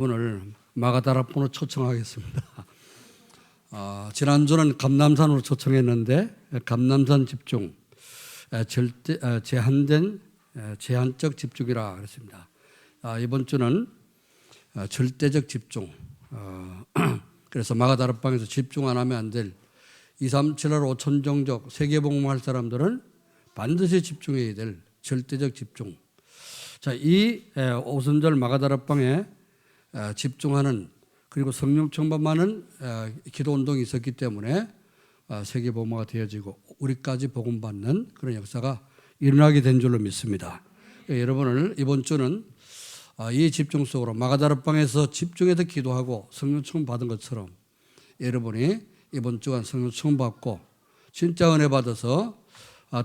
오늘 마가다락방으로 초청하겠습니다. 지난주는 감남산으로 초청했는데 감남산 집중, 제한적 집중이라 그랬습니다. 이번 주는 절대적 집중. 그래서 마가다락방에서 집중 안 하면 안 될 2, 3, 7월 5천 종족 세계복음할 사람들은 반드시 집중해야 될 절대적 집중. 자, 이 오순절 마가다락방에 집중하는 그리고 성령 충만하는 기도 운동이 있었기 때문에 세계 복음화가 되어지고 우리까지 복음 받는 그런 역사가 일어나게 된 줄로 믿습니다. 여러분을 이번 주는 이 집중 속으로 마가다락방에서 집중해서 기도하고 성령 충만 받은 것처럼 여러분이 이번 주간 성령 충만 받고 진짜 은혜 받아서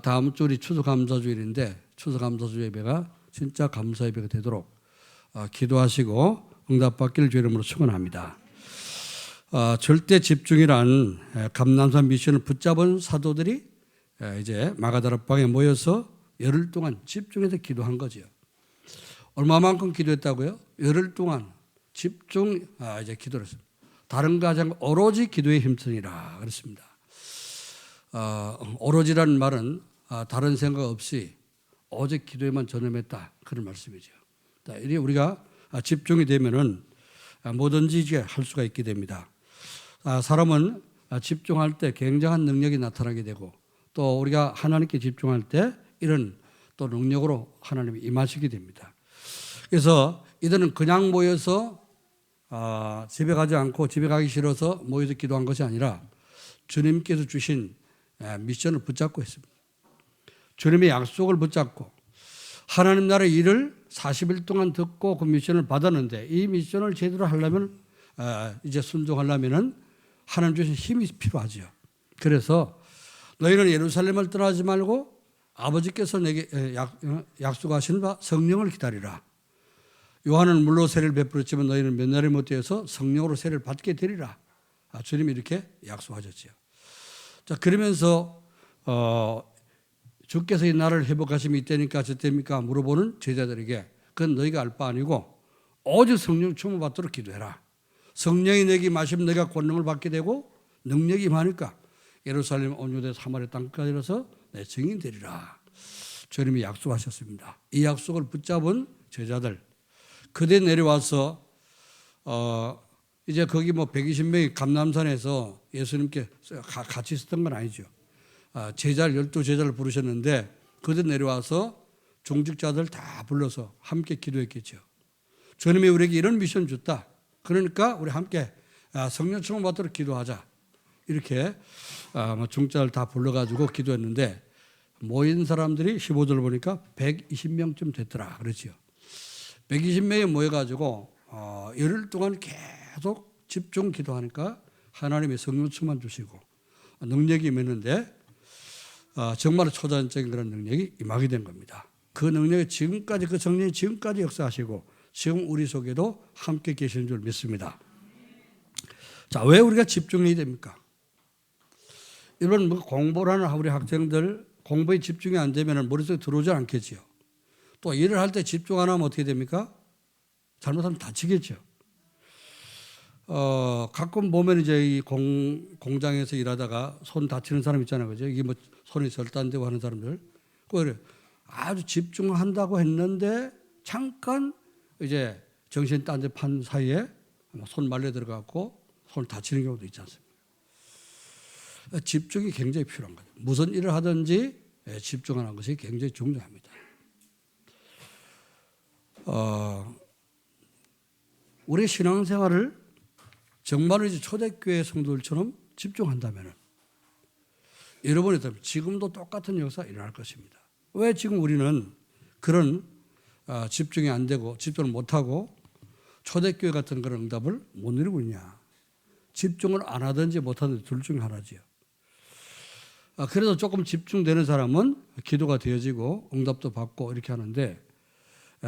다음 주 우리 추수감사주일인데 추수감사주 예배가 진짜 감사 예배가 되도록 기도하시고 응답받기를 주 이름으로 축원합니다. 절대 집중이란 감남산 미션을 붙잡은 사도들이 이제 마가다락방에 모여서 열흘 동안 집중해서 기도한 거죠. 얼마만큼 기도했다고요? 열흘 동안 집중 이제 기도를 했습니다. 다른 거 하지 않고 오로지 기도에 힘쓰니라 그랬습니다. 오로지라는 말은 다른 생각 없이 오직 기도에만 전념했다 그런 말씀이죠. 이리 우리가 집중이 되면은 뭐든지 이제 할 수가 있게 됩니다. 사람은 집중할 때 굉장한 능력이 나타나게 되고 또 우리가 하나님께 집중할 때 이런 또 능력으로 하나님이 임하시게 됩니다. 그래서 이들은 그냥 모여서 집에 가지 않고 집에 가기 싫어서 모여서 기도한 것이 아니라 주님께서 주신 미션을 붙잡고 있습니다. 주님의 약속을 붙잡고 하나님 나라의 일을 40일 동안 듣고 그 미션을 받았는데 이 미션을 제대로 하려면 이제 순종하려면은 하나님 주신 힘이 필요하죠. 그래서 너희는 예루살렘을 떠나지 말고 아버지께서 내게 약속하신 바 성령을 기다리라. 요한은 물로 세례를 베풀었지만 너희는 몇 날이 못 되어서 성령으로 세례를 받게 되리라. 주님이 이렇게 약속하셨지요. 자, 그러면서 주께서 이 나라를 회복하심이 이때니까 저때입니까 물어보는 제자들에게 그건 너희가 알 바 아니고 오직 성령 충만 받도록 기도해라. 성령이 내게 마시면 너희가 권능을 받게 되고 능력이 많으니까 예루살렘 온 유대 사마리아 땅까지 이르러서 내 증인 되리라. 주님이 약속하셨습니다. 이 약속을 붙잡은 제자들 그대 내려와서 이제 거기 뭐 120명이 감남산에서 예수님께 같이 있었던 건 아니죠. 제자를 12제자를 부르셨는데 그들 내려와서 종직자들 다 불러서 함께 기도했겠죠. 주님이 우리에게 이런 미션 줬다. 그러니까 우리 함께 성령 충만 받도록 기도하자. 이렇게 종자를 다 불러가지고 기도했는데 모인 사람들이 15절 보니까 120명쯤 됐더라. 그렇죠. 120명이 모여가지고 열흘 동안 계속 집중 기도하니까 하나님의 성령 충만 주시고 능력이 임했는데 정말 초자연적인 그런 능력이 임하게 된 겁니다. 그 능력이 지금까지 그 성령이 지금까지 역사하시고 지금 우리 속에도 함께 계시는 줄 믿습니다. 자, 왜 우리가 집중해야 됩니까? 이런 공부를 하는 우리 학생들 공부에 집중이 안 되면 머릿속에 들어오지 않겠지요. 또 일을 할 때 집중 안 하면 어떻게 됩니까? 잘못하면 다치겠죠. 가끔 보면 이제 이 공장에서 일하다가 손 다치는 사람 있잖아요. 그죠? 이게 뭐 손이 절단되고 하는 사람들. 그래. 아주 집중한다고 했는데 잠깐 이제 정신 딴 데 판 사이에 손 말려 들어가고 손을 다치는 경우도 있지 않습니까? 집중이 굉장히 필요한 거죠. 무슨 일을 하든지 집중하는 것이 굉장히 중요합니다. 우리 신앙생활을 정말로 이제 초대교회 성도들처럼 집중한다면 여러분이 지금도 똑같은 역사가 일어날 것입니다. 왜 지금 우리는 그런 집중이 안 되고 집중을 못하고 초대교회 같은 그런 응답을 못 누리고 있냐. 집중을 안 하든지 못하든지 둘 중에 하나지요. 그래서 조금 집중되는 사람은 기도가 되어지고 응답도 받고 이렇게 하는데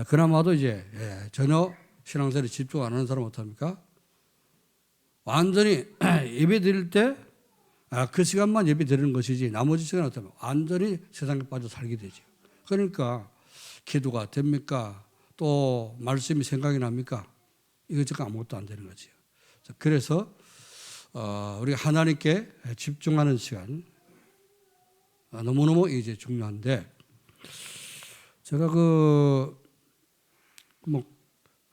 그나마도 이제 전혀 신앙생활에 집중 안 하는 사람은 어떡합니까? 완전히 예배 드릴 때 그 시간만 예배 드리는 것이지 나머지 시간은 어떻게 완전히 세상에 빠져 살게 되죠. 그러니까 기도가 됩니까? 또 말씀이 생각이 납니까? 이거 지금 아무것도 안 되는 거지요. 그래서 우리가 하나님께 집중하는 시간 너무너무 이제 중요한데 제가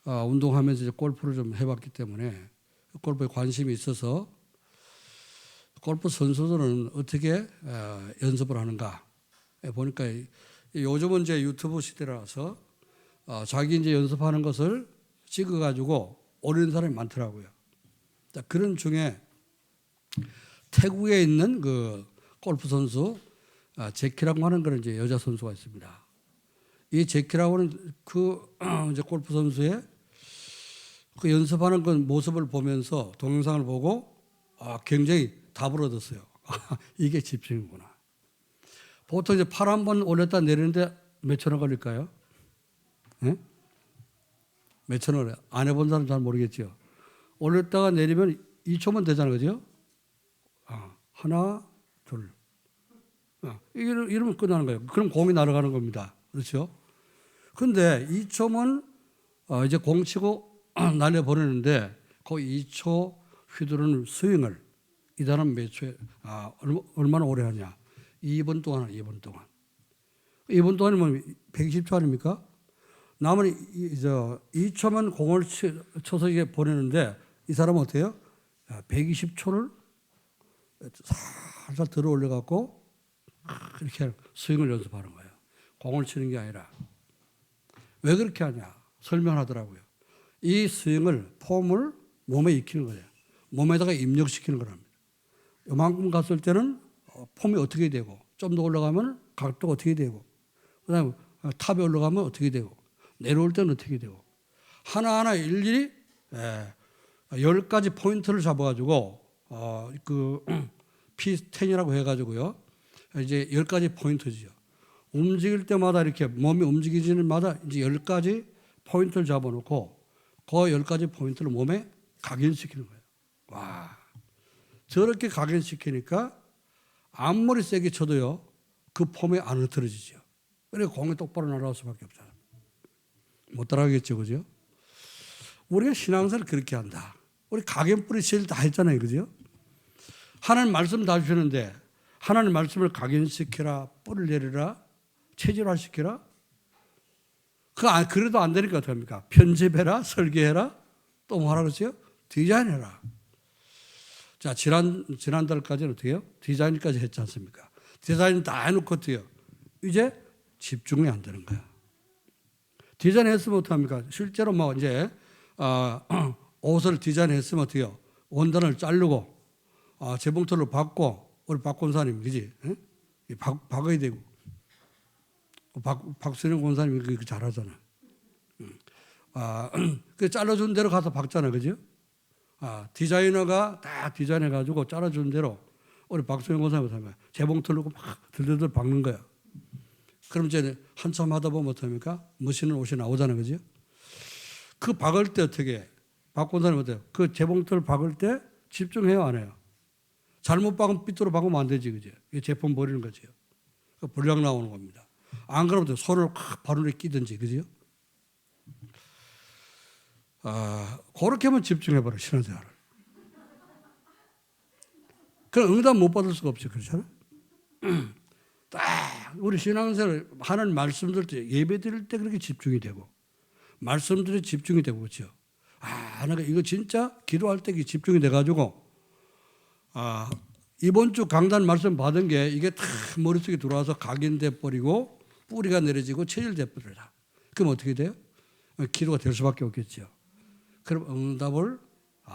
운동하면서 이제 골프를 좀 해봤기 때문에 골프에 관심이 있어서 골프 선수들은 어떻게 연습을 하는가 보니까 요즘은 이제 유튜브 시대라서 자기 이제 연습하는 것을 찍어가지고 올리는 사람이 많더라고요. 그런 중에 태국에 있는 그 골프 선수 제키라고 하는 그런 이제 여자 선수가 있습니다. 이 제키라고 하는 그 이제 골프 선수의 그 연습하는 그 모습을 보면서 동영상을 보고 굉장히 답을 얻었어요. 이게 집중이구나. 보통 이제 팔 한 번 올렸다 내리는데 몇 천 원 걸릴까요? 네? 몇 천 원? 안 해본 사람 잘 모르겠죠. 올렸다가 내리면 2초면 되잖아요, 그죠? 하나, 둘. 이러면 끝나는 거예요. 그럼 공이 날아가는 겁니다. 그렇죠? 근데 2초면 이제 공 치고 날려보내는데 그 2초 휘두르는 스윙을 이 사람 몇 초에 얼마나 오래 하냐? 2분 동안 2분 동안. 2분 동안이면 120초 아닙니까? 남은 2초면 공을 쳐서 이게 보내는데 이 사람은 어때요? 120초를 살살 들어 올려갖고 이렇게 스윙을 연습하는 거예요. 공을 치는 게 아니라. 왜 그렇게 하냐? 설명하더라고요. 이 스윙을, 폼을 몸에 익히는 거예요. 몸에다가 입력시키는 거랍니다. 요만큼 갔을 때는 폼이 어떻게 되고, 좀 더 올라가면 각도가 어떻게 되고, 그 다음에 탑에 올라가면 어떻게 되고, 내려올 때는 어떻게 되고, 하나하나 일일이 10가지 포인트를 잡아가지고, P10이라고 해가지고요. 이제 10가지 포인트죠. 움직일 때마다 이렇게 몸이 움직이지는 마다 이제 10가지 포인트를 잡아놓고 그 10가지 포인트를 몸에 각인시키는 거예요. 와. 저렇게 각인시키니까 아무리 세게 쳐도요, 그 폼이 안 흐트러지죠. 그래서 공이 똑바로 날아갈 수밖에 없잖아요. 못 따라가겠죠, 그죠? 우리가 신앙생활을 그렇게 한다. 우리 각인뿌리 제일 다 했잖아요, 그죠? 하나님 말씀 다 주시는데 하나님 말씀을 각인시켜라, 뿌리를 내리라, 체질화시켜라. 그래도 안 되니까 어떡합니까? 편집해라, 설계해라, 또 뭐하라 그러세요? 디자인해라. 자, 지난달까지는 어떻게 해요? 디자인까지 했지 않습니까? 디자인 다 해놓고 어떻게 해요? 이제 집중이 안 되는 거야. 디자인 했으면 어떡합니까? 실제로 뭐 이제, 옷을 디자인했으면 어떻게 해요? 원단을 자르고, 재봉틀로 박고, 우리 박 권사님, 그지? 박아야 되고. 박수영 권사님이 그거 잘하잖아. 그 잘라준 대로 가서 박잖아, 그죠? 디자이너가 다 디자인해가지고 잘라준 대로 우리 박수영 권사님 하면 재봉틀로 막 들들들 박는 거야. 그럼 이제 한참 하다 보면 어떡합니까? 멋있는 옷이 나오잖아, 그죠? 그 박을 때 어떻게 해? 박 권사님 어때요? 그 재봉틀 박을 때 집중해요, 안 해요? 잘못 박으면 삐뚤어 박으면 안 되지, 그죠? 이 제품 버리는 거지요. 그 불량 나오는 겁니다. 안 그러면 손을 확 바늘에 끼든지, 그죠? 그렇게 하면 집중해봐라, 신앙생활을. 그럼 응답 못 받을 수가 없죠, 그렇잖아요? 딱 우리 신앙생활 하나님 말씀 들을 때, 예배 드릴 때 그렇게 집중이 되고, 말씀 들을 때 집중이 되고, 그렇죠? 내가 이거 진짜 기도할 때 집중이 돼가지고, 이번 주 강단 말씀 받은 게 이게 다 머릿속에 들어와서 각인돼 버리고 뿌리가 내려지고 체질돼 버려라. 그럼 어떻게 돼요? 기도가 될 수밖에 없겠죠. 그럼 응답을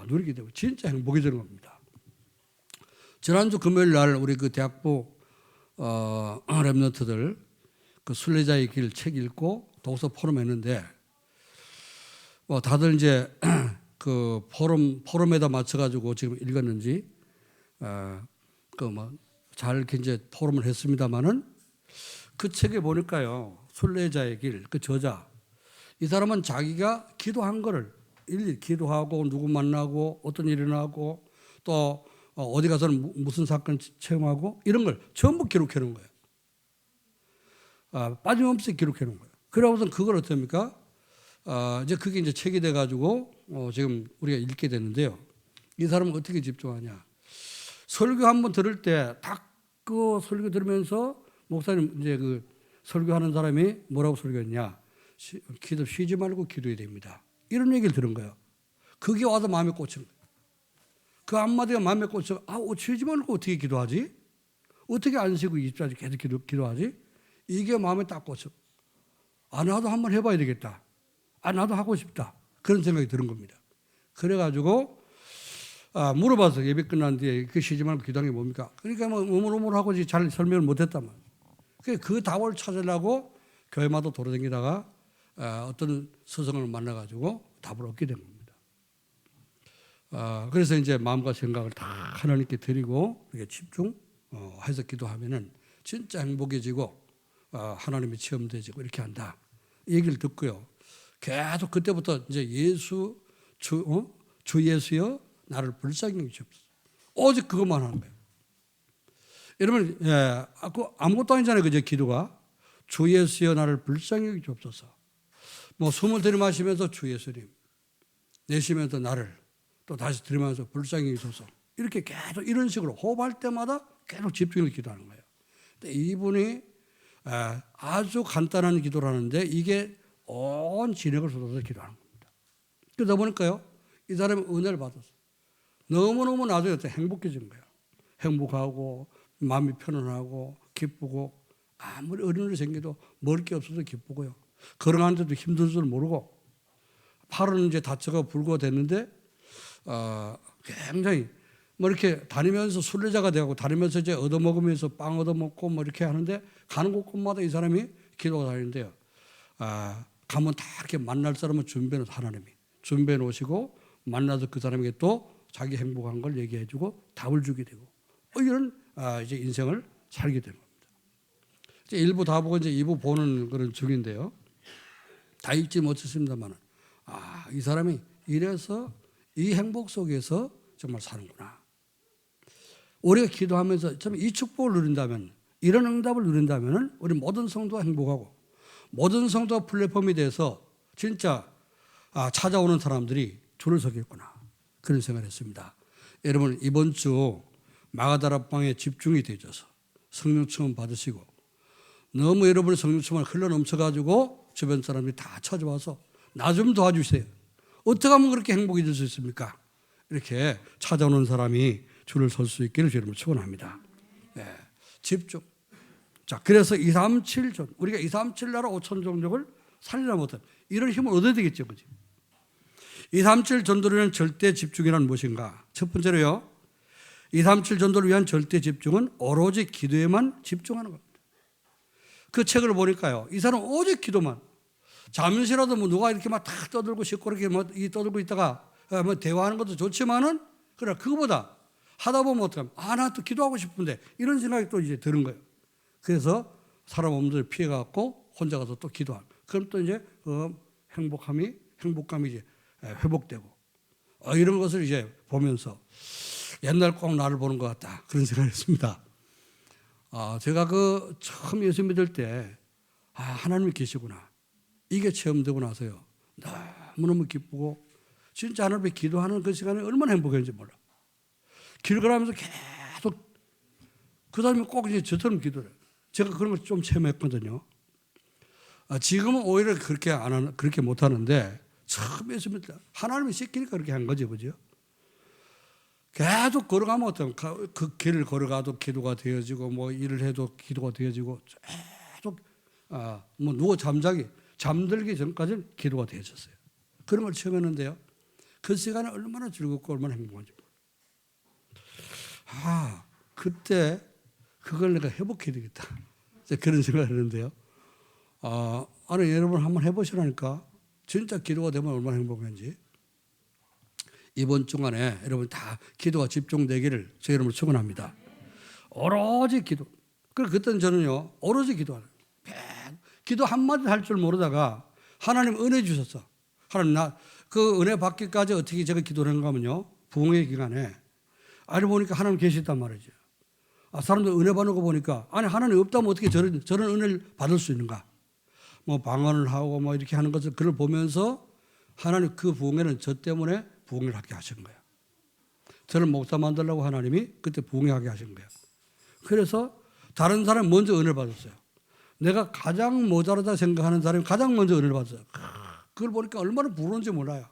누리게 되고 진짜 행복이 되는 겁니다. 지난주 금요일 날 우리 그 대학부 랩런트들 그 순례자의 길 책 읽고 독서 포럼 했는데 다들 이제 그 포럼에다 맞춰가지고 지금 읽었는지 잘 이제 포럼을 했습니다만은 그 책에 보니까요, 순례자의 길, 그 저자, 이 사람은 자기가 기도한 거를 일일이 기도하고 누구 만나고 어떤 일이 일어나고 또 어디 가서는 무슨 사건 체험하고 이런 걸 전부 기록해 놓은 거예요. 빠짐없이 기록해 놓은 거예요. 그러고서 그걸 어떻습니까? 이제 그게 이제 책이 돼가지고 지금 우리가 읽게 됐는데요. 이 사람은 어떻게 집중하냐? 설교 한번 들을 때 딱 그 설교 들으면서 목사님 이제 그 설교하는 사람이 뭐라고 설교했냐? 기도 쉬지 말고 기도해야 됩니다. 이런 얘기를 들은 거예요. 그게 와서 마음에 꽂힌 거예요. 그 한마디가 마음에 꽂혀. 쉬지 말고 어떻게 기도하지? 어떻게 안 쉬고 20자지 계속 기도하지? 이게 마음에 딱 꽂혀. 나도 한번 해봐야 되겠다. 나도 하고 싶다. 그런 생각이 드는 겁니다. 그래가지고 물어봐서 예배 끝난 뒤에 그 쉬지 말고 기도하는 게 뭡니까? 그러니까 뭐 우물우물하고 잘 설명을 못했단 말이에요. 그 답을 찾으려고 교회마다 돌아다니다가 어떤 스승을 만나가지고 답을 얻게 된 겁니다. 그래서 이제 마음과 생각을 다 하나님께 드리고 이렇게 집중해서 기도하면은 진짜 행복해지고 하나님이 체험되지고 이렇게 한다. 이 얘기를 듣고요. 계속 그때부터 이제 주 예수여 나를 불쌍히 여기시옵소서. 오직 그것만 하는 거예요. 여러분, 아무것도 아니잖아요. 그저 기도가. 주 예수여 나를 불쌍히 여기시옵소서. 뭐 숨을 들이마시면서 주 예수님, 내쉬면서 나를 또 다시 들이마시면서 불쌍히 여기소서. 이렇게 계속 이런 식으로 호흡할 때마다 계속 집중해서 기도하는 거예요. 근데 이분이 아주 간단한 기도를 하는데 이게 온 진액을 쏟아서 기도하는 겁니다. 그러다 보니까요, 이 사람이 은혜를 받았어요. 너무너무 나중에 행복해진 거예요. 행복하고 마음이 편안하고 기쁘고 아무리 어린 일이 생겨도 먹을 게 없어서 기쁘고요. 걸어가는데도 힘든 줄 모르고 팔은 이제 다쳐가 불구가 됐는데 굉장히 뭐 이렇게 다니면서 순례자가 되고 다니면서 이제 얻어먹으면서 빵 얻어먹고 뭐 이렇게 하는데 가는 곳곳마다 이 사람이 기도가 다니는데요. 가면 다 이렇게 만날 사람은 준비해 놓으셔 하나님이 준비해 놓으시고 만나서 그 사람에게 또 자기 행복한 걸 얘기해 주고 답을 주게 되고 이런 이제 인생을 살게 되는 겁니다. 이제 1부 다 보고 이제 2부 보는 그런 중인데요. 다 읽지 못했습니다만 이 사람이 이래서 이 행복 속에서 정말 사는구나. 우리가 기도하면서 참 이 축복을 누린다면 이런 응답을 누린다면 우리 모든 성도가 행복하고 모든 성도가 플랫폼이 돼서 진짜 찾아오는 사람들이 줄을 서겠구나. 그런 생각을 했습니다. 여러분 이번 주 마가다락방에 집중이 되어져서 성령 충만 받으시고 너무 여러분의 성령 충만을 흘러넘쳐가지고 주변 사람들이 다 찾아와서 나 좀 도와주세요. 어떻게 하면 그렇게 행복해질 수 있습니까? 이렇게 찾아오는 사람이 줄을 설 수 있기를 여러분을 축원합니다. 네, 집중. 자, 그래서 237전 우리가 237 나라 5천 종족을 살리라 못한 이런 힘을 얻어야 되겠죠, 그죠? 237 전도를 위한 절대 집중이란 무엇인가? 첫 번째로요, 237 전도를 위한 절대 집중은 오로지 기도에만 집중하는 겁니다. 그 책을 보니까요, 이 사람은 오직 기도만. 잠시라도 뭐 누가 이렇게 막 탁 떠들고 시끄럽게 뭐 떠들고 있다가 뭐 대화하는 것도 좋지만은 그래 그거보다 하다 보면 어떡하면 나 또 기도하고 싶은데 이런 생각이 또 이제 드는 거예요. 그래서 사람 없는 피해 갖고 혼자 가서 또 기도하고 그럼 또 이제 행복감이 이제 회복되고 이런 것을 이제 보면서 옛날 꼭 나를 보는 것 같다 그런 생각을 했습니다. 제가 그 처음 예수 믿을 때 하나님이 계시구나 이게 체험되고 나서요 너무너무 기쁘고 진짜 하나님 앞에 기도하는 그 시간이 얼마나 행복했는지 몰라. 길 걸어가면서 계속 그 사람이 꼭 이제 저처럼 기도를 해요. 제가 그런 걸 좀 체험했거든요. 지금은 오히려 그렇게 못 하는데 처음 예수 믿을 때 하나님이 시키니까 그렇게 한 거죠, 그죠? 계속 걸어가면 어떤 그 길을 걸어가도 기도가 되어지고 뭐 일을 해도 기도가 되어지고 계속 뭐 누워 잠들기 전까지는 기도가 되어졌어요. 그런 걸 체험했는데요. 그 시간에 얼마나 즐겁고 얼마나 행복한지. 그때 그걸 내가 회복해야 되겠다. 그런 생각을 했는데요. 여러분 한번 해보시라니까. 진짜 기도가 되면 얼마나 행복한지. 이번 주간에 여러분 다 기도가 집중되기를 저 여러분을 축원합니다. 오로지 기도. 그때는 저는요 오로지 기도하는 기도 한마디 할 줄 모르다가 하나님 은혜 주셨어. 하나님 그 은혜 받기까지 어떻게 제가 기도를 했는가 하면요 부흥의 기간에 알고 보니까 하나님 계시단 말이죠. 사람들 은혜 받는 거 보니까 하나님 없다면 어떻게 저런 은혜를 받을 수 있는가. 뭐 방언을 하고 뭐 이렇게 하는 것을 그걸 보면서 하나님 그 부흥회는 저 때문에 부흥을 하게 하신 거예요. 저를 목사 만들려고 하나님이 그때 부흥하게 하신 거예요. 그래서 다른 사람이 먼저 은혜를 받았어요. 내가 가장 모자라다 생각하는 사람이 가장 먼저 은혜를 받았어요. 그걸 보니까 얼마나 부러운지 몰라요.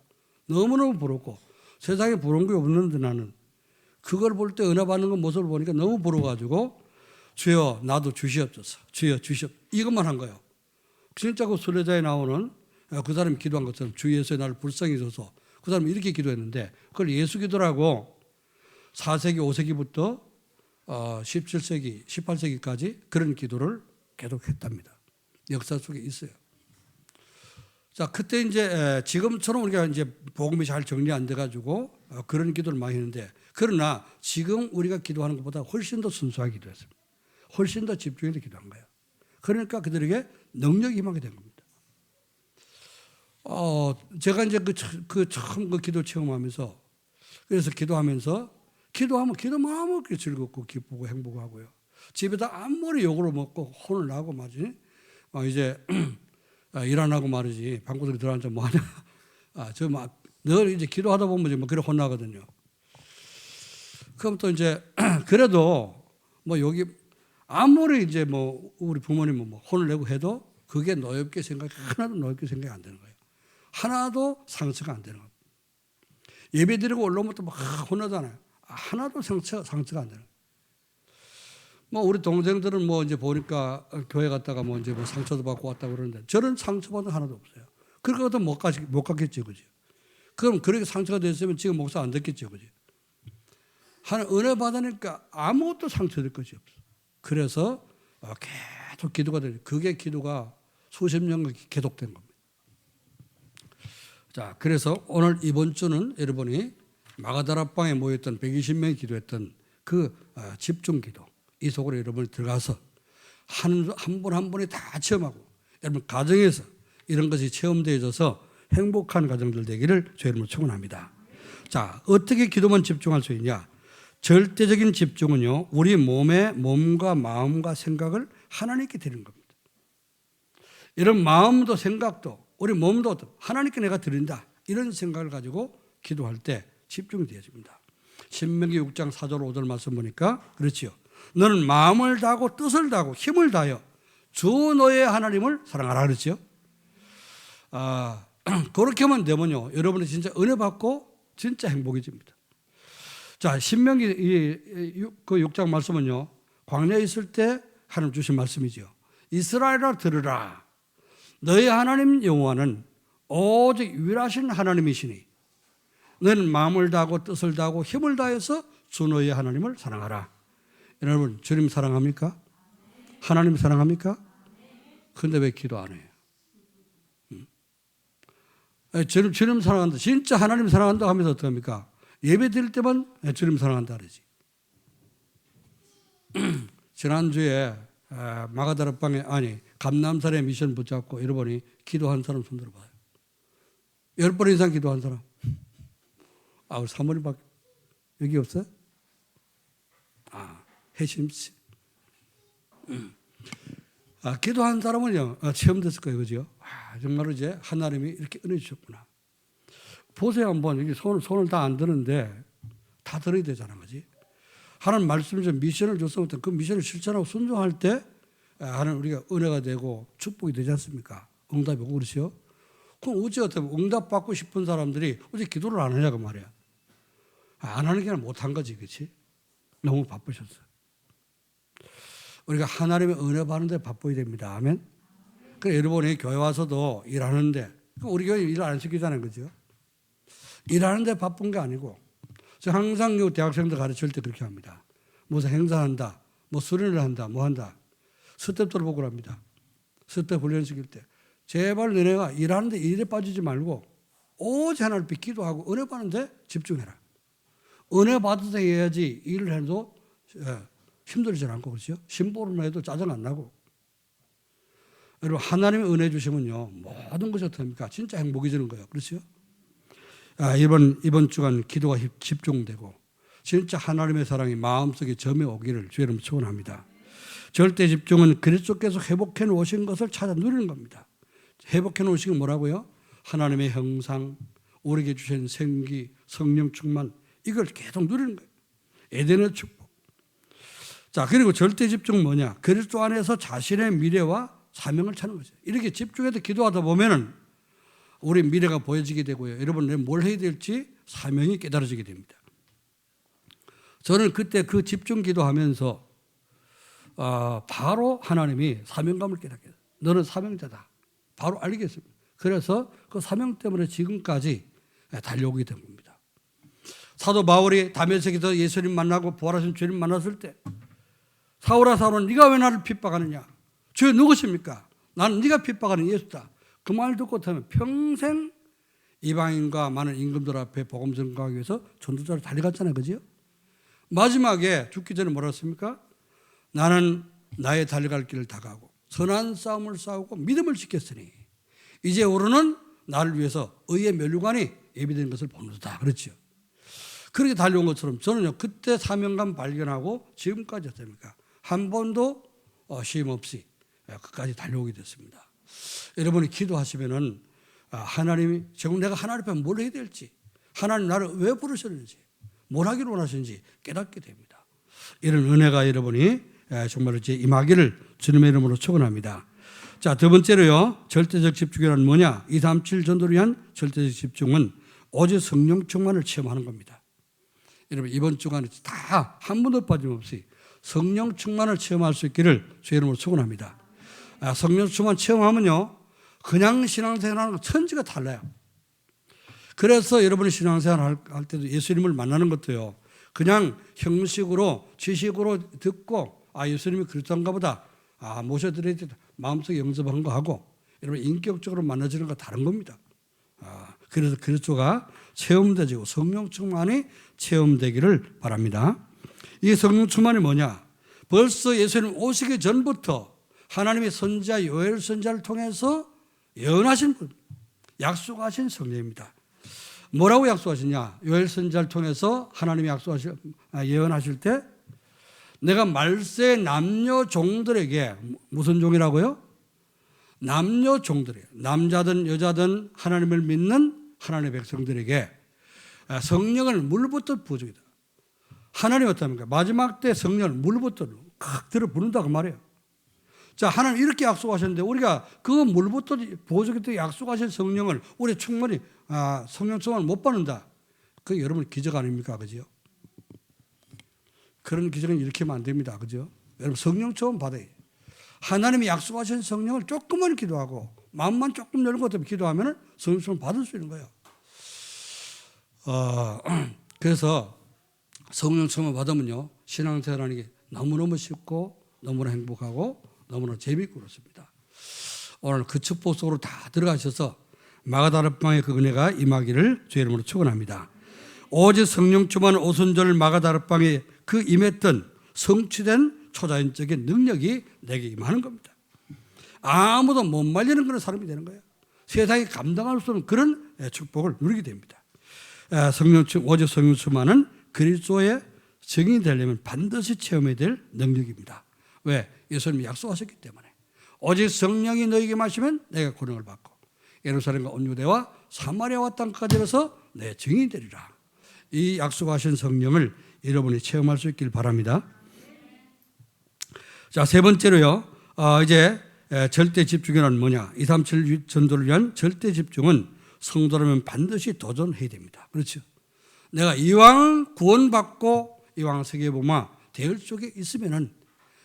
너무너무 부럽고 세상에 부러운 게 없는데 나는 그걸 볼 때 은혜 받는 그 모습을 보니까 너무 부러워가지고 주여 나도 주시옵소서. 주여 주시옵소서. 이것만 한 거예요. 진짜 그 순례자에 나오는 그 사람이 기도한 것처럼 주 예수의 나를 불쌍히 줘서 그 사람이 이렇게 기도했는데 그걸 예수 기도라고 4세기 5세기부터 17세기 18세기까지 그런 기도를 계속했답니다. 역사 속에 있어요. 자, 그때 이제 지금처럼 우리가 이제 복음이 잘 정리 안 돼가지고 그런 기도를 많이 했는데 그러나 지금 우리가 기도하는 것보다 훨씬 더 순수하게 기도했습니다. 훨씬 더 집중해서 기도한 거예요. 그러니까 그들에게 능력이 임하게 된 겁니다. 제가 이제 처음 그 기도 체험하면서 그래서 기도하면 기도만 그렇게 즐겁고 기쁘고 행복하고요. 집에다 아무리 욕을 먹고 혼을 나고 말이지. 이제 일 안 하고 말이지. 방구석에 들어앉아 뭐 하냐. 저 막 늘 이제 기도하다 보면 뭐 그래 혼나거든요. 그럼 또 이제 그래도 뭐 여기 아무리 이제 뭐 우리 부모님은 뭐 혼을 내고 해도 그게 노엽게 하나도 노엽게 생각이 안 되는 거예요. 하나도 상처가 안 되는 겁니다. 예배 드리고 올라오면 또 막 혼나잖아요. 하나도 상처가 안 되는 거예요. 뭐 우리 동생들은 뭐 이제 보니까 교회 갔다가 뭐 이제 뭐 상처도 받고 왔다고 그러는데 저는 상처받은 하나도 없어요. 그러고도 못 갔겠죠, 그죠? 그럼 그렇게 상처가 됐으면 지금 목사 안 됐겠죠, 그죠? 하나님 은혜 받으니까 아무것도 상처될 것이 없어. 그래서 계속 기도가 되죠. 그게 기도가 수십 년간 계속된 겁니다. 자, 그래서 오늘 이번 주는 여러분이 마가다락방에 모였던 120명이 기도했던 그 집중 기도 이 속으로 여러분이 들어가서 한 분 한 분이 다 체험하고 여러분 가정에서 이런 것이 체험되어져서 행복한 가정들 되기를 주 이름으로 축원합니다. 자, 어떻게 기도만 집중할 수 있냐? 절대적인 집중은요, 우리 몸과 마음과 생각을 하나님께 드리는 겁니다. 이런 마음도 생각도 우리 몸도 하나님께 내가 드린다 이런 생각을 가지고 기도할 때 집중이 되어집니다. 신명기 6장 4절 5절 말씀 보니까 그렇지요. 너는 마음을 다하고 뜻을 다하고 힘을 다하여 주 너의 하나님을 사랑하라 그랬죠. 그렇게 하면 되면요, 여러분이 진짜 은혜 받고 진짜 행복해집니다. 자, 신명기 그 6장 말씀은요, 광야에 있을 때 하나님 주신 말씀이죠. 이스라엘아 들으라. 너의 하나님 여호와는 오직 유일하신 하나님이시니 너는 마음을 다하고 뜻을 다하고 힘을 다해서 주 너의 하나님을 사랑하라. 여러분, 주님 사랑합니까? 하나님 사랑합니까? 근데 왜 기도 안 해요? 주님 사랑한다. 진짜 하나님 사랑한다 하면서 어떡합니까? 예배 드릴 때만 주님 사랑한다 그러지. 지난주에 마가다락방에 감남산에 미션 붙잡고 여러분이 기도한 사람 손 들어봐요. 10번 이상 기도한 사람. 우리 사모님밖에 여기 없어요? 해심씨. 기도한 사람은요, 체험 됐을 거예요, 그죠? 정말로 이제 하나님이 이렇게 은혜 주셨구나. 보세요, 한번. 여기 손을 다 안 드는데 다 들어야 되잖아, 그지? 하나님 말씀 좀 미션을 줬으면 그 미션을 실천하고 순종할 때 하나님 우리가 은혜가 되고 축복이 되지 않습니까? 응답이 오고 그러죠? 그럼 어찌 어떻게 응답 받고 싶은 사람들이 어째 기도를 안 하냐고 말이야. 안 하는 게 아니라 못한 거지, 그렇지? 너무 바쁘셨어요. 우리가 하나님의 은혜 받는데 바빠야 됩니다. 아멘. 그래 여러분이 교회 와서도 일하는데 우리 교회 일 안 시키잖아요, 그죠? 일하는데 바쁜 게 아니고 저 항상 대학생들 가르칠 때 그렇게 합니다. 무슨 행사한다, 뭐 수련을 한다, 뭐 한다. 스텝 들어보고 합니다. 스텝 훈련 시킬 때 제발 너네가 일하는데 일에 빠지지 말고 오직 하나님 앞에 기도하고 은혜 받는데 집중해라. 은혜 받아서 해야지 일을 해도 힘들지 않고 그렇죠? 심보로만 해도 짜증 안 나고. 여러분 하나님의 은혜 주시면요 모든 것이 어떻습니까? 진짜 행복해지는 거예요. 그렇죠? 이번 주간 기도가 집중되고 진짜 하나님의 사랑이 마음속에 점에 오기를 주의 이름으로 축원합니다. 절대 집중은 그리스도께서 회복해 놓으신 것을 찾아 누리는 겁니다. 회복해 놓으신 게 뭐라고요? 하나님의 형상, 우리에게 주신 생기, 성령 충만, 이걸 계속 누리는 거예요. 에덴의 축복. 자, 그리고 절대 집중은 뭐냐? 그리스도 안에서 자신의 미래와 사명을 찾는 거죠. 이렇게 집중해서 기도하다 보면은 우리 미래가 보여지게 되고요. 여러분, 내가 뭘 해야 될지 사명이 깨달아지게 됩니다. 저는 그때 그 집중 기도하면서 바로 하나님이 사명감을 깨닫게 돼요. 너는 사명자다. 바로 알리겠습니다. 그래서 그 사명 때문에 지금까지 달려오게 된 겁니다. 사도 바울이 다메섹에서 예수님 만나고 부활하신 주님 만났을 때 사울아 사울아 네가 왜 나를 핍박하느냐? 주여 누구십니까? 나는 네가 핍박하는 예수다. 그 말 듣고 나면 평생 이방인과 많은 임금들 앞에 복음 전가하기 위해서 전도자로 달려갔잖아요. 그죠? 마지막에 죽기 전에 뭐라 했습니까? 나는 나의 달려갈 길을 다 가고 선한 싸움을 싸우고 믿음을 지켰으니 이제 오르는 나를 위해서 의의 면류관이 예비된 것을 보는다. 그렇죠? 그렇게 달려온 것처럼 저는요 그때 사명감 발견하고 지금까지 어떻습니까? 한 번도 쉼 없이 끝까지 달려오게 됐습니다. 여러분이 기도하시면은 하나님이 지금 내가 하나님 앞에 뭘 해야 될지, 하나님 나를 왜 부르셨는지, 뭘 하기를 원하시는지 깨닫게 됩니다. 이런 은혜가 여러분이 정말로 제 임하기를 주님의 이름으로 축원합니다. 자, 두 번째로요, 절대적 집중이란 뭐냐? 237 전도를 위한 절대적 집중은 오직 성령 충만을 체험하는 겁니다. 여러분 이번 주간에 다 한 번도 빠짐없이 성령 충만을 체험할 수 있기를 주의 이름으로 축원합니다. 성령 충만 체험하면요 그냥 신앙생활하는 천지가 달라요. 그래서 여러분이 신앙생활 할 때도 예수님을 만나는 것도요 그냥 형식으로 지식으로 듣고 예수님이 그리스도인가 보다 모셔드려야 된다 마음속에 영접한 거 하고 여러분 인격적으로 만나지는 거 다른 겁니다. 그래서 그리스도가 체험되지고 성령 충만이 체험되기를 바랍니다. 이 성령 충만이 뭐냐? 벌써 예수님 오시기 전부터 하나님의 선지자 요엘 선지자를 통해서 예언하신 분, 약속하신 성령입니다. 뭐라고 약속하시냐? 요엘 선지자를 통해서 하나님이 예언하실 때 내가 말세 남녀 종들에게 무슨 종이라고요? 남녀 종들이에요. 남자든 여자든 하나님을 믿는 하나님의 백성들에게 성령을 물부터 부어주겠다. 하나님 어떻습니까? 마지막 때 성령을 물부터 칵 들어 부른다고 말해요. 자, 하나님 이렇게 약속하셨는데 우리가 그 물부터 부어주겠다 약속하신 성령을 우리 충분히 성령 충만을 못 받는다. 그 여러분 기적 아닙니까? 그죠? 그런 기적은 이렇게 하면 안 됩니다. 그죠? 여러분 성령 충만 받아야 돼요. 하나님이 약속하신 성령을 조금만 기도하고 마음만 조금 열고 기도하면 성령 충만 받을 수 있는 거예요. 그래서 성령 충만 받으면요 신앙생활하는 게 너무너무 쉽고 너무나 행복하고 너무나 재미있고 그렇습니다. 오늘 그 축복 속으로 다 들어가셔서 마가다락방의 그 은혜가 임하기를 주의 이름으로 축원합니다. 오직 성령 충만 오순절 마가다락방에 그 임했던 성취된 초자연적인 능력이 내게 임하는 겁니다. 아무도 못 말리는 그런 사람이 되는 거예요. 세상이 감당할 수 없는 그런 축복을 누리게 됩니다. 오직 성령 충만은 그리스도의 증인이 되려면 반드시 체험해야 될 능력입니다. 왜? 예수님이 약속하셨기 때문에. 오직 성령이 너에게 마시면 내가 권능을 받고 예루살렘과 온 유대와 사마리아와 땅까지 이르러서 내 증인이 되리라. 이 약속하신 성령을 여러분이 체험할 수 있길 바랍니다. 자, 세 번째로요. 이제 절대 집중이란 뭐냐? 237 전도를 위한 절대 집중은 성도라면 반드시 도전해야 됩니다. 그렇죠? 내가 이왕 구원받고 이왕 세계보마 대열 속에 있으면은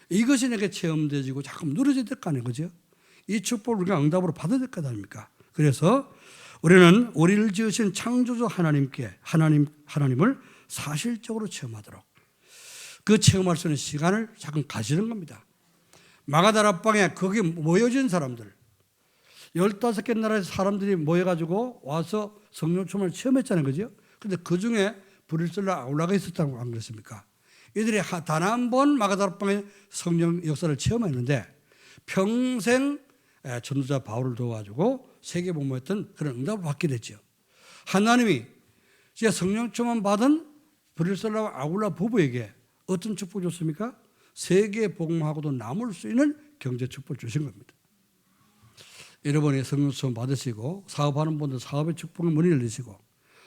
이것이 내게 체험되지고 자꾸 누려져야 될 거 아니에요. 그죠? 이 축복을 우리가 응답으로 받아야 될 거 아닙니까? 그래서 우리는 우리를 지으신 창조주 하나님을 사실적으로 체험하도록 그 체험할 수 있는 시간을 잠깐 가지는 겁니다. 마가다락방에 거기 모여진 사람들 15개 나라의 사람들이 모여가지고 와서 성령 충만을 체험했잖아요. 그죠? 근데 그 중에 브릴슬라 아울라가 있었다고 안 그랬습니까? 이들이 단 한 번 마가다락방의 성령 역사를 체험했는데 평생 전도자 바울을 도와주고 세계복음했던 그런 응답을 받게 됐죠. 하나님이 진짜 성령 충만 받은 브릴슬라와 아울라 부부에게 어떤 축복을 줬습니까? 세계복음하고도 남을 수 있는 경제 축복을 주신 겁니다. 여러분이 성령 충만 받으시고 사업하는 분들 사업의 축복의 문이 열리시고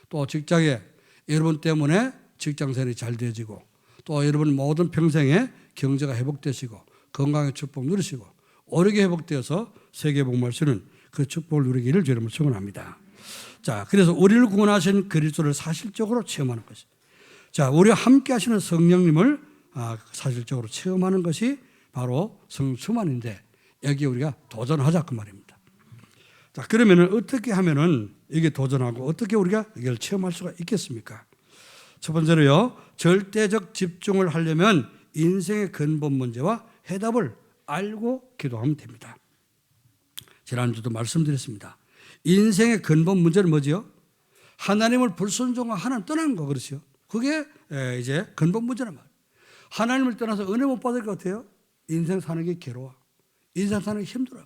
또 직장에 여러분 때문에 직장생활이 잘 되어지고 또 여러분 모든 평생에 경제가 회복되시고 건강의 축복 누리시고 오력이 회복되어서 세계 복음하시는 그 축복을 누리기를 주님을 축원합니다. 자, 그래서 우리를 구원하신 그리스도를 사실적으로 체험하는 것이. 자, 우리와 함께 하시는 성령님을 사실적으로 체험하는 것이 바로 성령 충만인데 여기에 우리가 도전하자 그 말입니다. 자, 그러면은 어떻게 하면은 이게 도전하고 어떻게 우리가 이걸 체험할 수가 있겠습니까? 첫 번째로요, 절대적 집중을 하려면 인생의 근본 문제와 해답을 알고 기도하면 됩니다. 지난주도 말씀드렸습니다. 인생의 근본 문제는 뭐지요? 하나님을 불순종하고 하나님 떠나는 거, 그렇죠? 그게 이제 근본 문제란 말이에요. 하나님을 떠나서 은혜 못 받을 것 같아요? 인생 사는 게 괴로워. 인생 사는 게 힘들어.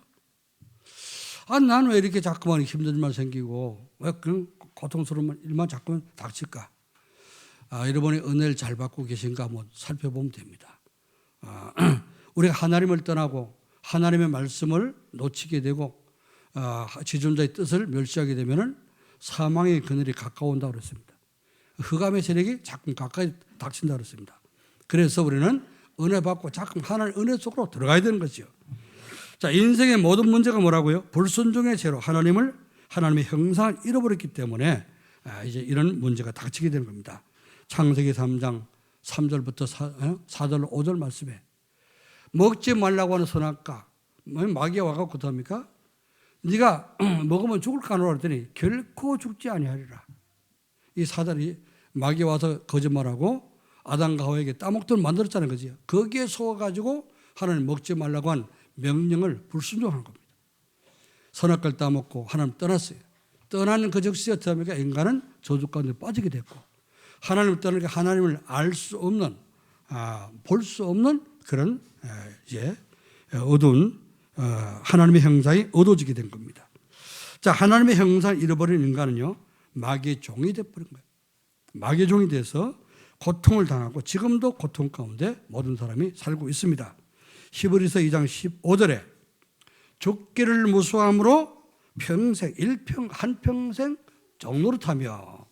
나는 왜 이렇게 자꾸만 힘든 일만 생기고 왜 그런 고통스러운 일만 자꾸만 닥칠까? 여러분이 은혜를 잘 받고 계신가 한번 살펴보면 됩니다. 우리가 하나님을 떠나고 하나님의 말씀을 놓치게 되고 지존자의 뜻을 멸시하게 되면 사망의 그늘이 가까운다고 그랬습니다. 흑암의 세력이 자꾸 가까이 닥친다고 그랬습니다. 그래서 우리는 은혜 받고 자꾸 하나님 은혜 속으로 들어가야 되는 거죠. 자, 인생의 모든 문제가 뭐라고요? 불순종의 죄로 하나님의 형상을 잃어버렸기 때문에 이제 이런 문제가 닥치게 되는 겁니다. 창세기 3장 3절부터 4절 5절 말씀에 먹지 말라고 하는 선악과 마귀가 와갖고 어떡합니까? 네가 먹으면 죽을까 하노라 그랬더니 결코 죽지 아니하리라. 이 사단이 마귀 와서 거짓말하고 아담과 하와에게 따먹도록 만들었잖아요, 그죠? 거기에 속아가지고 하나님 먹지 말라고 한 명령을 불순종한 겁니다. 선악과를 따먹고 하나님 떠났어요. 떠나는 그 즉시 어떻게 합니까? 인간은 저주 가운데 빠지게 됐고 하나님을 떠나니까 하나님을 알 수 없는, 볼 수 없는 그런 이제 어두운 하나님의 형상이 어두워지게 된 겁니다. 자, 하나님의 형상을 잃어버린 인간은요, 마귀의 종이 되어버린 거예요. 마귀의 종이 돼서 고통을 당하고 지금도 고통 가운데 모든 사람이 살고 있습니다. 히브리서 2장 15절에 죽기를 무수함으로 평생 한평생 종노릇하며,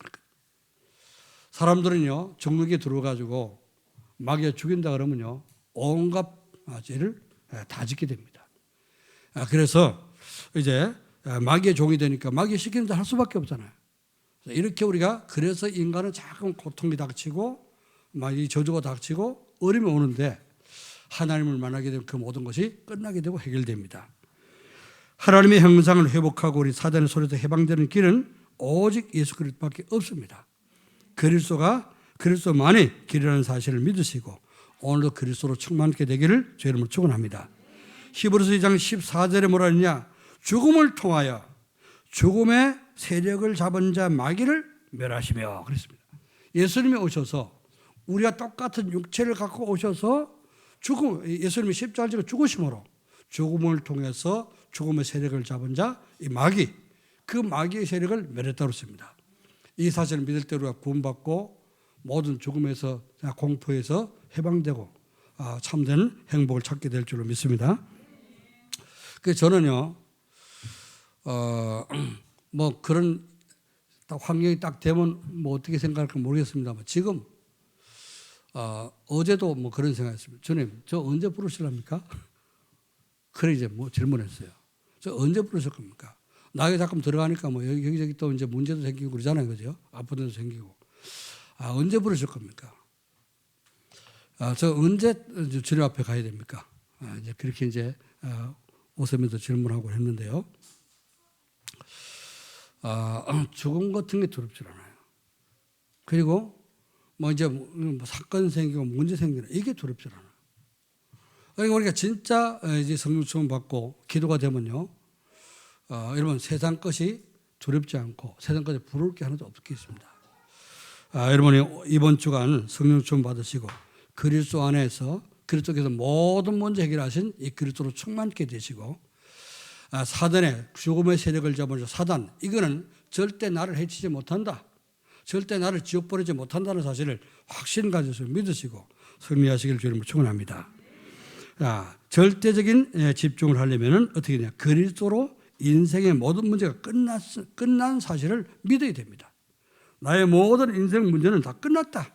사람들은요 정육에 들어가지고 마귀가 죽인다 그러면요 온갖 죄를 다 짓게 됩니다. 그래서 이제 마귀의 종이 되니까 마귀 시키는 대로 할 수밖에 없잖아요. 이렇게 우리가 그래서 인간은 자꾸 고통이 닥치고 마귀 저주가 닥치고 어려움이 오는데 하나님을 만나게 되면 그 모든 것이 끝나게 되고 해결됩니다. 하나님의 형상을 회복하고 우리 사단의 소리에서 해방되는 길은 오직 예수 그리스도밖에 없습니다. 그리스도만이 길이라는 사실을 믿으시고 오늘도 그리스도로 충만하게 되기를 주의 이름으로 축원합니다. 히브리서 2장 14절에 뭐라 했냐? 죽음을 통하여 죽음의 세력을 잡은 자 마귀를 멸하시며 그랬습니다. 예수님이 오셔서 우리가 똑같은 육체를 갖고 오셔서 예수님이 십자가를 지고 죽으심으로 죽음을 통해서 죽음의 세력을 잡은 자 이 마귀, 그 마귀의 세력을 멸했다고 했습니다. 이 사실을 믿을 때 우리가 구원받고 모든 죽음에서 공포에서 해방되고 참된 행복을 찾게 될 줄로 믿습니다. 그래서 저는요 뭐 그런 환경이 딱 되면 뭐 어떻게 생각할까 모르겠습니다만 지금 어제도 뭐 그런 생각했습니다. 주님, 저 언제 부르실랍니까? 그래 이제 뭐 질문했어요. 저 언제 부르실 겁니까? 나이가 자꾸 들어가니까 뭐 여기저기 또 이제 문제도 생기고 그러잖아요, 그죠? 아픈 데도 생기고. 언제 부르실 겁니까? 저 언제 주님 앞에 가야 됩니까? 이제 그렇게 이제 웃으면서 질문하고 했는데요. 죽음 같은 게 두렵지 않아요. 그리고 뭐 이제 사건 생기고 문제 생기는 이게 두렵지 않아요. 그러니까 우리가 진짜 이제 성령 충만 받고 기도가 되면요, 여러분 세상 것이 두렵지 않고 세상 것이 부러울 게 하나도 없겠습니다. 여러분이 이번 주간 성령 충만 받으시고 그리스도 안에서 그리스도께서 모든 문제 해결하신 이 그리스도로 충만케 되시고 사단의 죽음의 세력을 잡은 사단, 이거는 절대 나를 해치지 못한다, 절대 나를 지옥 보내지 못한다는 사실을 확신 가져서 믿으시고 승리하시길 주님을 축원합니다. 절대적인 집중을 하려면 어떻게 되냐? 그리스도로 인생의 모든 문제가 끝난 사실을 믿어야 됩니다. 나의 모든 인생 문제는 다 끝났다.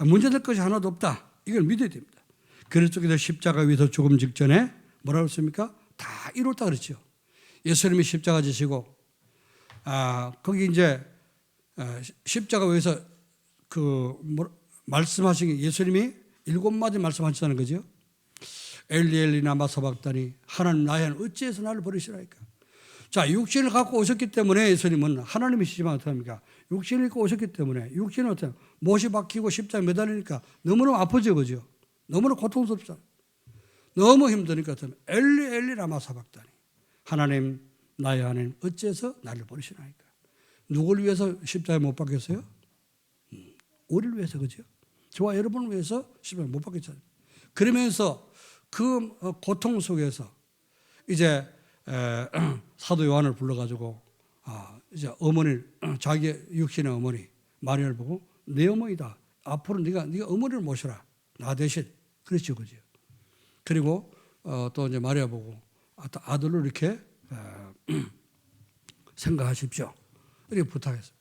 문제될 것이 하나도 없다. 이걸 믿어야 됩니다. 그리스도께서 십자가 위에서 죽음 직전에 뭐라고 했습니까? 다 이뤘다 그랬죠. 예수님이 십자가 지시고 거기 이제 십자가 위에서 말씀하신 게 예수님이 7마디 말씀하셨다는 거죠. 엘리 엘리 라마 사박다니 하나님 나의 하나님 어찌해서 나를 버리시라니까. 자, 육신을 갖고 오셨기 때문에 예수님은 하나님이시지만 어떡합니까? 육신을 갖고 오셨기 때문에 육신은 어떻게 못이 박히고 십자가에 매달리니까 너무너무 아프죠, 그죠? 너무나 고통스럽잖아요. 너무 힘드니까 어떡하면 엘리 엘리 라마 사박다니 하나님 나의 하나님 어찌해서 나를 버리시나이까. 누구를 위해서 십자가에 못 박혔어요? 우리를 위해서, 그죠? 저와 여러분을 위해서 십자가에 못 박혔잖아요. 그러면서 그 고통 속에서 이제 사도 요한을 불러가지고 이제 어머니, 자기 육신의 어머니 마리아를 보고 내 어머니다. 앞으로 네가 어머니를 모셔라. 나 대신. 그렇죠, 그죠? 그리고 또 이제 마리아 보고 아들로 이렇게 생각하십시오. 이렇게 부탁했어요.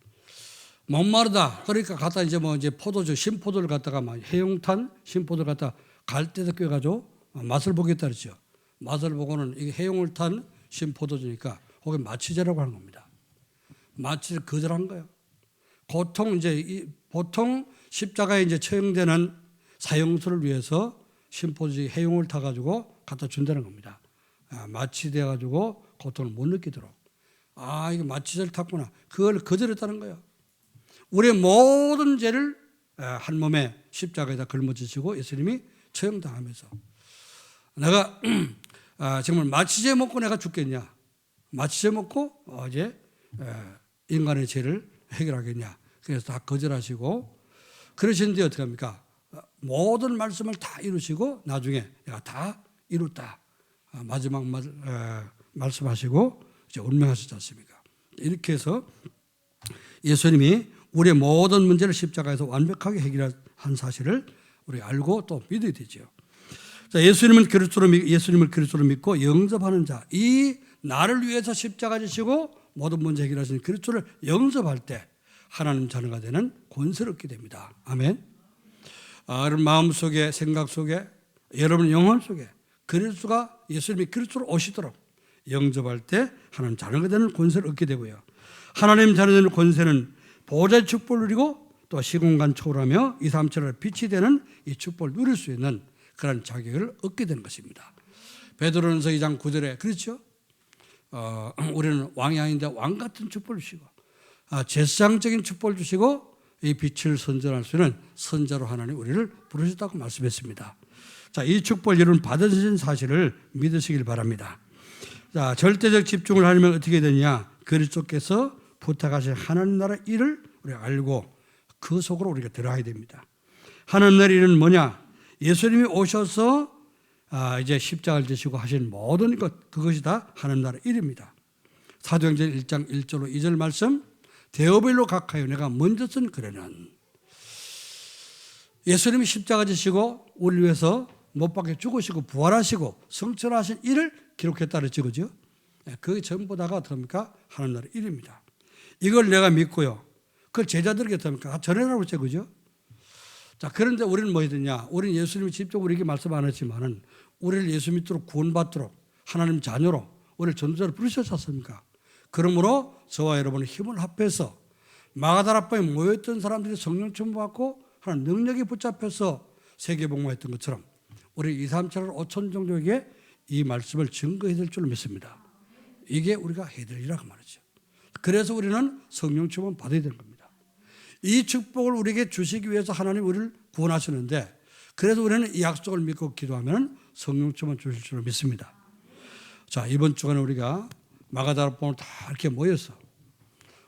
목마르다. 그러니까 갖다 이제 포도주, 신포도를 갖다가 해용탄 신포도를 갖다 갈대에다 꿰가지고 맛을 보겠다 그랬죠. 맛을 보고는 이게 해용을 탄 신포도주니까 거기 마취제라고 하는 겁니다. 마취를 거절한 거예요. 보통 십자가에 이제 처형되는 사형수를 위해서 신포도주 해용을 타가지고 갖다 준다는 겁니다. 마취돼 가지고 고통을 못 느끼도록. 이게 마취제를 탔구나. 그걸 거절했다는 거예요. 우리의 모든 죄를 한 몸에 십자가에다 걸머지시고 예수님이 처형당하면서 내가 정말 마취제 먹고 내가 죽겠냐? 마취제 먹고 이제 인간의 죄를 해결하겠냐? 그래서 다 거절하시고 그러시는데 어떻게 합니까? 모든 말씀을 다 이루시고 나중에 내가 다 이뤘다. 마지막 말씀하시고 이제 운명하셨지 않습니까? 이렇게 해서 예수님이 우리의 모든 문제를 십자가에서 완벽하게 해결한 사실을 우리가 알고 또 믿어야 되죠. 자, 예수님을 그리스도로 믿고 영접하는 자, 이 나를 위해서 십자가 지시고 모든 문제 해결하신 그리스도를 영접할 때 하나님 자녀가 되는 권세를 얻게 됩니다. 아멘. 여러분 마음속에, 생각 속에, 여러분 영혼 속에 예수님이 그리스도로 오시도록 영접할 때 하나님 자녀가 되는 권세를 얻게 되고요. 하나님 자녀가 되는 권세는 보좌의 축복을 누리고 또 시공간 초월하며 2, 3차례 빛이 되는 이 축복을 누릴 수 있는 그런 자격을 얻게 되는 것입니다. 베드로전서 2장 9절에 그렇죠? 우리는 왕이 아닌데 왕 같은 축복을 주시고 제사장적인 축복을 주시고 이 빛을 선전할 수 있는 선자로 하나님 우리를 부르셨다고 말씀했습니다. 자, 이 축복을 여러분 받으신 사실을 믿으시길 바랍니다. 자, 절대적 집중을 하려면 어떻게 되느냐? 그리스도께서 부탁하신 하나님 나라 일을 우리가 알고 그 속으로 우리가 들어가야 됩니다. 하나님 나라 일은 뭐냐? 예수님이 오셔서 이제 십자가를 지시고 하신 모든 것, 그것이 다 하나님 나라 일입니다. 사도행전 1장 1절로 2절 말씀, 데오벨로 각하여 내가 먼저 쓴 글에는 예수님이 십자가 지시고 우리 위해서 못 박혀 죽으시고 부활하시고 성천하신 일을 기록했다 그랬죠, 그죠? 그게 전부 다가 어떻습니까? 하나님 나라 일입니다. 이걸 내가 믿고요. 그걸 제자들에게 어떻습니까? 전해라고 했죠, 그죠? 자, 그런데 우리는 뭐 해야 되냐? 우리는 예수님이 직접 우리에게 말씀 안 했지만은 우리를 예수 믿도록 구원받도록 하나님 자녀로 우리를 전도자로 부르셨지 않습니까? 그러므로 저와 여러분은 힘을 합해서 마가다라방에 모였던 사람들이 성령 충만받고 하나님 능력에 붙잡혀서 세계복음화했던 것처럼 우리 2, 3차례 5천 종족에게 이 말씀을 증거해야 될 줄 믿습니다. 이게 우리가 해야 될 일이라고 말이죠. 그래서 우리는 성령 충만 받아야 되는 겁니다. 이 축복을 우리에게 주시기 위해서 하나님 우리를 구원하시는데 그래서 우리는 이 약속을 믿고 기도하면 성령 충만 주실 줄 믿습니다. 자, 이번 주간에 우리가 마가다락방을 다 이렇게 모여서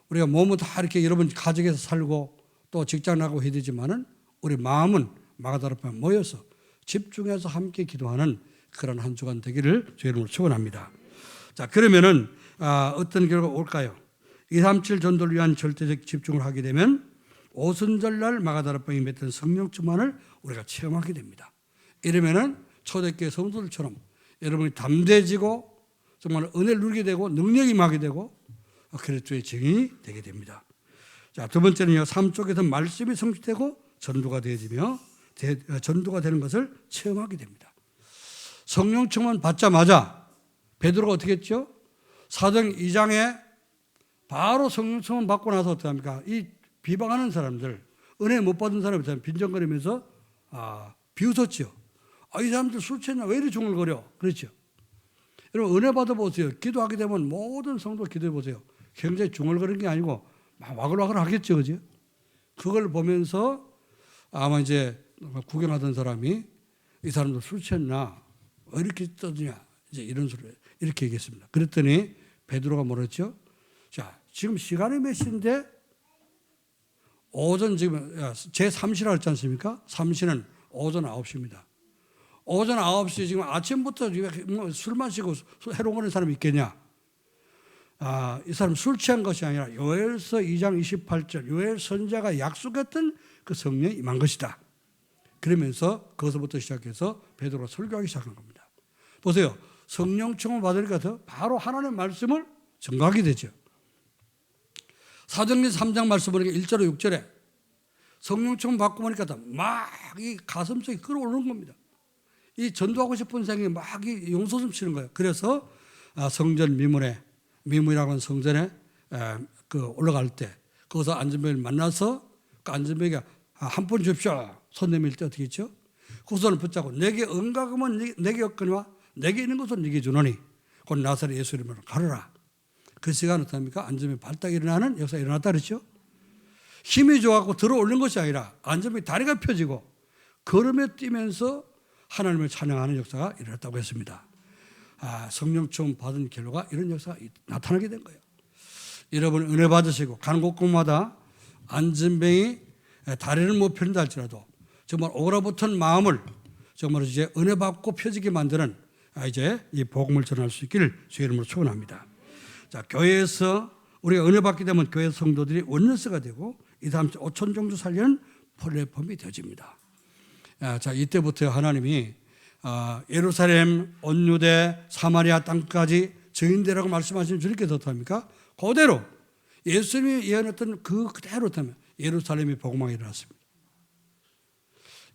우리가 몸은 다 이렇게 여러분 가정에서 살고 또 직장 나가고 해야 되지만은 우리 마음은 마가다락방에 모여서 집중해서 함께 기도하는 그런 한 주간 되기를 주의 이름으로 축원합니다. 자, 그러면은 어떤 결과가 올까요? 237 전도를 위한 절대적 집중을 하게 되면 오순절날 마가다락방에 맺던 성령 충만을 우리가 체험하게 됩니다. 이러면은 초대교회 성도들처럼 여러분이 담대해지고 정말 은혜를 누리게 되고 능력이 임하게 되고 그리스도의 증인이 되게 됩니다. 자, 두 번째는요. 삶 속에서 말씀이 성취되고 전도가 되어지며 전도가 되는 것을 체험하게 됩니다. 성령 충만 받자마자 베드로가 어떻게 했죠? 사도행 2장에 바로 성령 충만 받고 나서 어떻게 합니까? 이 비방하는 사람들, 은혜 못 받은 사람이 빈정거리면서 비웃었죠. 이 사람들 술 취했나? 왜 이리 중얼거려? 그렇죠. 여러분 은혜 받아보세요. 기도하게 되면 모든 성도 기도해 보세요. 굉장히 중얼거리는 게 아니고 막 와글와글 하겠죠. 그죠? 그걸 보면서 아마 이제 구경하던 사람이 이 사람들 술 취했나? 왜 이렇게 떠드냐? 이제 이런 소리 이렇게 얘기했습니다. 그랬더니 베드로가 뭐라 했죠? 자, 지금 시간이 몇 시인데 오전 지금 제 3시라 했지 않습니까? 3시는 오전 9시입니다. 오전 9시 지금 아침부터 술 마시고 해롱거리는 사람이 있겠냐? 이 사람 술 취한 것이 아니라 요엘서 2장 28절 요엘 선지자가 약속했던 그 성령이 임한 것이다. 그러면서 거기서부터 시작해서 베드로가 설교하기 시작한 겁니다. 보세요. 성령 충만 받으니까 바로 하나님의 말씀을 증거하게 되죠. 사도행전 3장 말씀 보니까 1절에 6절에 성령 충만 받고 보니까 막 이 가슴속에 끌어오르는 겁니다. 이 전도하고 싶은 생각이 막 이 용솟음 치는 거예요. 그래서 성전 미문이라고 하는 성전에 올라갈 때 거기서 안전병을 만나서 그 안전병이 한 푼 줍쇼 손 내밀 때 어떻게 했죠? 그 손을 붙잡고 내게 은가금은 내게 없거니와 내게 있는 것은 네게 주노니 곧 나사렛 예수 이름으로 가르라. 그 시간 어떻습니까? 안전병이 발딱 일어나는 역사가 일어났다 그랬죠? 힘이 좋아갖고 들어올린 것이 아니라 안전병이 다리가 펴지고 걸음에 뛰면서 하나님을 찬양하는 역사가 일어났다고 했습니다. 성령 충만 받은 결과가 이런 역사가 나타나게 된 거예요. 여러분 은혜 받으시고 가는 곳곳마다 안전병이 다리를 못 펴는다 할지라도 정말 오그라붙은 마음을 정말 이제 은혜 받고 펴지게 만드는 이제 이 복음을 전할 수 있기를 주의 이름으로 축원합니다. 자, 교회에서 우리가 은혜 받게 되면 교회 성도들이 원내스가 되고 이 다음 5천 종주 살리는 플랫폼이 되어집니다. 자, 이때부터 하나님이 예루살렘, 온 유대, 사마리아 땅까지 증인되라고 말씀하신 주님께서 어떡합니까? 그대로 예수님이 예언했던 그대로 하면 예루살렘이 복음하게 일어났습니다.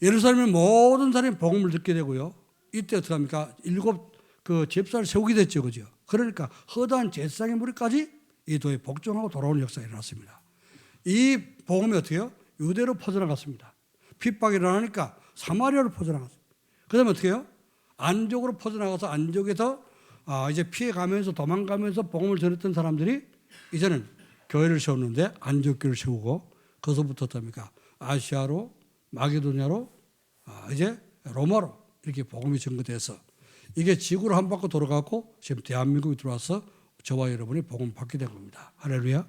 예루살렘의 모든 사람이 복음을 듣게 되고요. 이때 어떡합니까? 7 제사를 세우게 됐죠. 그죠? 그러니까 허다한 제사장의 무리까지 이 도에 복종하고 돌아오는 역사가 일어났습니다. 이 복음이 어떻게 해요? 유대로 퍼져나갔습니다. 핍박이 일어나니까 사마리아로 퍼져나갔어요. 그 다음에 어떻게 해요? 안쪽으로 퍼져나가서 안쪽에서 이제 피해가면서 도망가면서 복음을 전했던 사람들이 이제는 교회를 세웠는데 안쪽교를 세우고 거기서부터 어떻습니까? 아시아로 마게도냐로 이제 로마로 이렇게 복음이 전거돼서 이게 지구를 한 바퀴 돌아가고 지금 대한민국에 들어와서 저와 여러분이 복음 받게 된 겁니다. 할렐루야.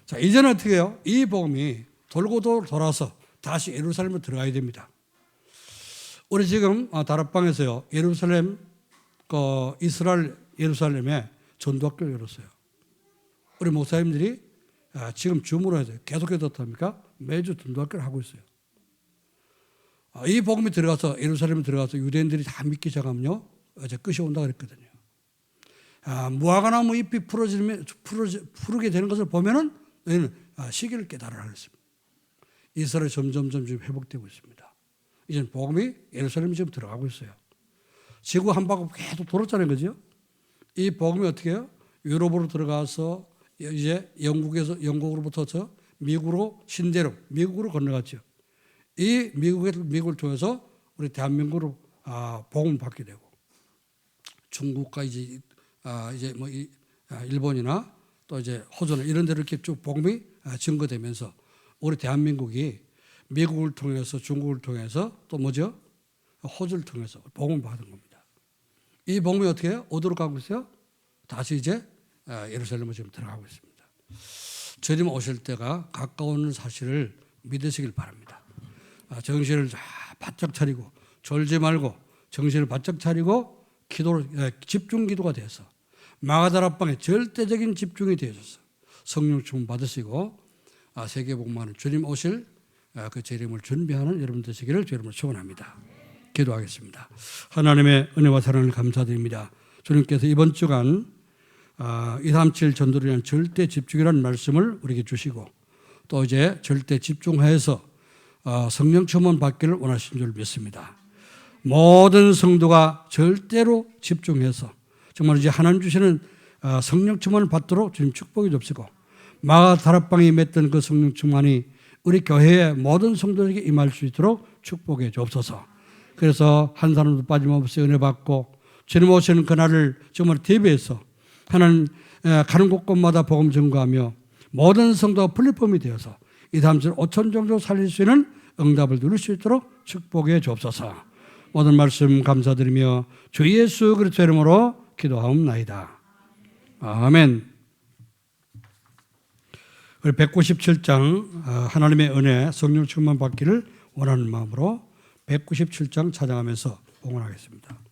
자, 이제는 어떻게 해요? 이 복음이 돌고 돌아서 다시 예루살렘으로 들어가야 됩니다. 우리 지금 다락방에서요 예루살렘 이스라엘 예루살렘에 전도학교를 열었어요. 우리 목사님들이 지금 줌으로 해서 계속해서 어떻습니까? 매주 전도학교를 하고 있어요. 이 복음이 들어가서 예루살렘에 들어가서 유대인들이 다 믿기 시작하면요 이제 끝이 온다 그랬거든요. 무화과나무 잎이 푸르게 되는 것을 보면은 너희는 시기를 깨달으라 그랬습니다. 이스라엘이 점점 회복되고 있습니다. 이제는 복음이 예루살렘에 지금 들어가고 있어요. 지구 한 바퀴 계속 돌았잖아요, 그죠? 이 복음이 어떻게 해요? 유럽으로 들어가서 이제 영국으로부터 미국으로 신대로 미국으로 건너갔죠. 이 미국을 통해서 우리 대한민국으로 복음을 받게 되고 중국과 이제 뭐 일본이나 또 이제 호주나 이런 데로 이렇게 쭉 복음이 증거되면서 우리 대한민국이 미국을 통해서 중국을 통해서 또 뭐죠? 호주를 통해서 복음을 받은 겁니다. 이 복음이 어떻게 해요? 어디로 가고 있어요? 다시 이제 예루살렘으로 지금 들어가고 있습니다. 주님 오실 때가 가까운 사실을 믿으시길 바랍니다. 정신을 바짝 차리고 졸지 말고 정신을 바짝 차리고 집중 기도가 돼서 마가다락방에 절대적인 집중이 되어져서 성령 충만 받으시고 세계복음하는 주님 오실 그 재림을 준비하는 여러분 되시기를 주님으로 축원합니다. 기도하겠습니다. 하나님의 은혜와 사랑을 감사드립니다. 주님께서 이번 주간 237 전도를 위한 절대 집중이라는 말씀을 우리에게 주시고 또 이제 절대 집중해서 성령 충만 받기를 원하신 줄 믿습니다. 모든 성도가 절대로 집중해서 정말 이제 하나님 주시는 성령 충만을 받도록 주님 축복이 줍시고 마가 다락방에 맺던 그 성령 충만이 우리 교회의 모든 성도에게 임할 수 있도록 축복해 주옵소서. 그래서 한 사람도 빠짐없이 은혜 받고 주님 오시는 그날을 정말 대비해서 하나님 가는 곳곳마다 복음 전가하며 모든 성도가 플랫폼이 되어서 237 5천 정도 살릴 수 있는 응답을 누릴 수 있도록 축복해 주옵소서. 모든 말씀 감사드리며 주 예수 그리스도 이름으로 기도하옵나이다. 아멘. 우리 197장 하나님의 은혜 성령 충만 받기를 원하는 마음으로 197장 찬양하면서 봉헌하겠습니다.